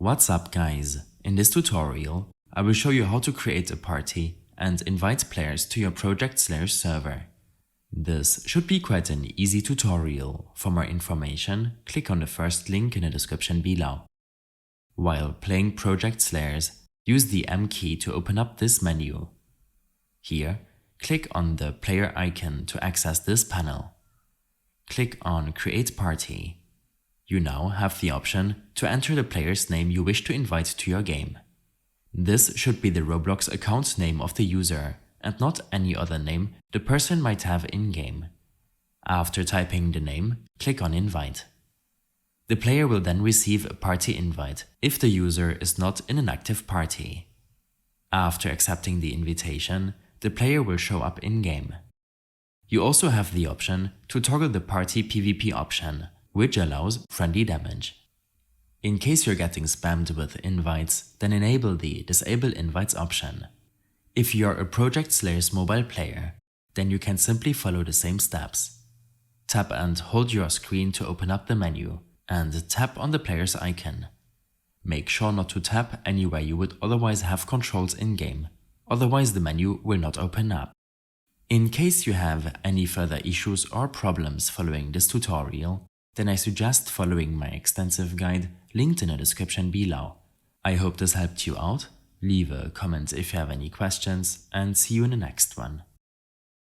What's up guys? In this tutorial, I will show you how to create a party and invite players to your Project Slayer server. This should be quite an easy tutorial. For more information, click on the first link in the description below. While playing Project Slayers, use the M key to open up this menu. Here, click on the player icon to access this panel. Click on Create Party. You now have the option to enter the player's name you wish to invite to your game. This should be the Roblox account name of the user and not any other name the person might have in-game. After typing the name, click on Invite. The player will then receive a party invite if the user is not in an active party. After accepting the invitation, the player will show up in-game. You also have the option to toggle the party PvP option, which allows friendly damage. In case you're getting spammed with invites, then enable the Disable Invites option. If you're a Project Slayers mobile player, then you can simply follow the same steps. Tap and hold your screen to open up the menu, and tap on the player's icon. Make sure not to tap anywhere you would otherwise have controls in-game, otherwise the menu will not open up. In case you have any further issues or problems following this tutorial, then I suggest following my extensive guide linked in the description below. I hope this helped you out. Leave a comment if you have any questions, and see you in the next one.